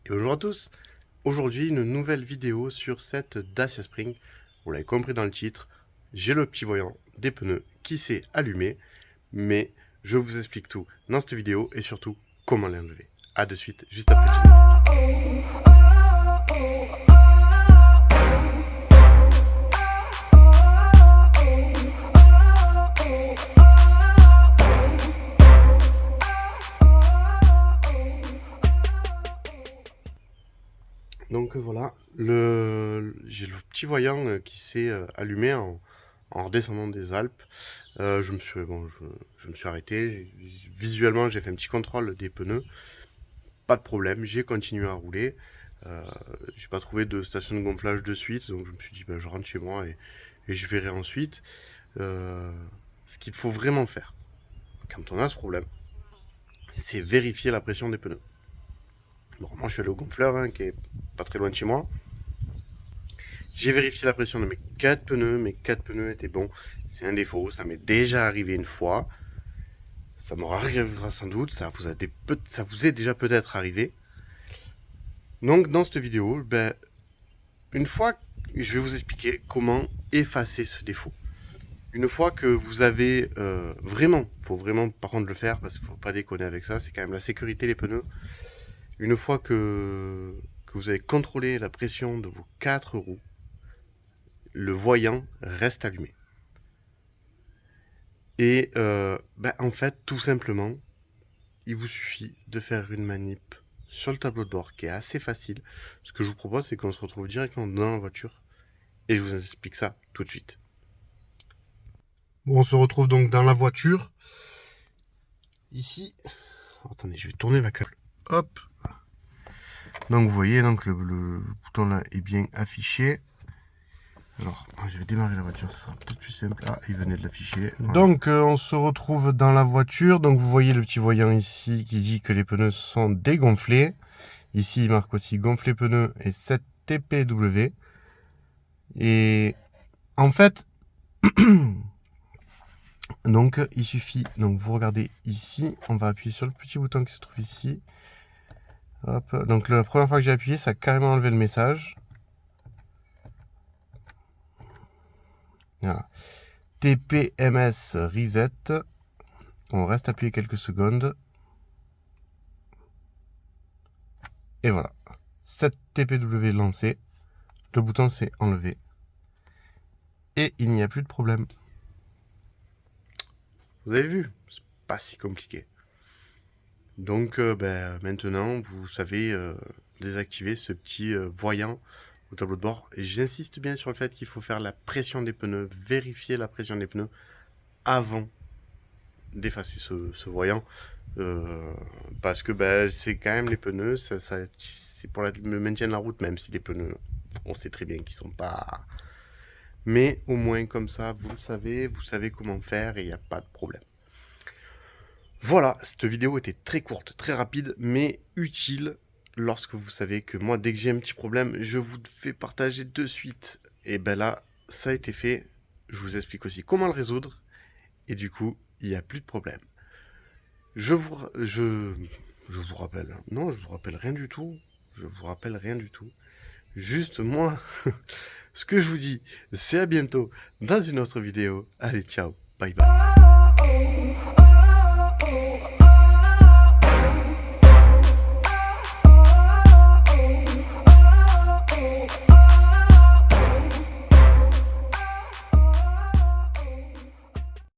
Et bonjour à tous. Aujourd'hui, une nouvelle vidéo sur cette Dacia Spring. Vous l'avez compris dans le titre, j'ai le petit voyant des pneus qui s'est allumé, mais je vous explique tout dans cette vidéo et surtout comment l'enlever. A de suite, juste après le générique. Donc voilà, j'ai le petit voyant qui s'est allumé en redescendant des Alpes. Je me suis arrêté. Visuellement, j'ai fait un petit contrôle des pneus. Pas de problème, j'ai continué à rouler. J'ai pas trouvé de station de gonflage de suite, donc je me suis dit je rentre chez moi et je verrai ensuite. Ce qu'il faut vraiment faire quand on a ce problème, c'est vérifier la pression des pneus. Bon, moi je suis allé au gonfleur qui est pas très loin de chez moi. J'ai vérifié la pression de mes 4 pneus étaient bons. C'est un défaut, ça m'est déjà arrivé une fois. Ça m'aura arrivera sans doute, ça vous est déjà peut-être arrivé. Donc dans cette vidéo, une fois, je vais vous expliquer comment effacer ce défaut. Une fois que vous avez faut vraiment par contre le faire parce qu'il ne faut pas déconner avec ça, c'est quand même la sécurité les pneus. Une fois que vous avez contrôlé la pression de vos 4 roues, le voyant reste allumé. Et en fait, tout simplement, il vous suffit de faire une manip sur le tableau de bord qui est assez facile. Ce que je vous propose, c'est qu'on se retrouve directement dans la voiture et je vous explique ça tout de suite. Bon, on se retrouve donc dans la voiture. Ici, attendez, je vais tourner la caméra. Hop. Donc vous voyez, donc le bouton là est bien affiché. Alors, je vais démarrer la voiture, ça sera peut-être plus simple. Ah, il venait de l'afficher. Voilà. Donc, on se retrouve dans la voiture. Donc, vous voyez le petit voyant ici qui dit que les pneus sont dégonflés. Ici, il marque aussi gonfler pneus et 7 TPW. Et en fait, donc, il suffit. Donc, vous regardez ici. On va appuyer sur le petit bouton qui se trouve ici. Hop. Donc, la première fois que j'ai appuyé, ça a carrément enlevé le message. Voilà. TPMS reset. On reste appuyé quelques secondes. Et voilà. 7 TPW lancé. Le bouton s'est enlevé. Et il n'y a plus de problème. Vous avez vu, c'est pas si compliqué. Donc maintenant, vous savez désactiver ce petit voyant au tableau de bord. Et j'insiste bien sur le fait qu'il faut faire la pression des pneus, vérifier la pression des pneus avant d'effacer ce voyant. Parce que c'est quand même les pneus, c'est pour le maintien de la route, même si les pneus, on sait très bien qu'ils sont pas... Mais au moins comme ça, vous savez comment faire et il n'y a pas de problème. Voilà, cette vidéo était très courte, très rapide, mais utile lorsque vous savez que moi, dès que j'ai un petit problème, je vous fais partager de suite. Et là, ça a été fait. Je vous explique aussi comment le résoudre. Et du coup, il n'y a plus de problème. Je vous rappelle. Non, je vous rappelle rien du tout. Je vous rappelle rien du tout. Juste moi, ce que je vous dis, c'est à bientôt dans une autre vidéo. Allez, ciao, bye bye.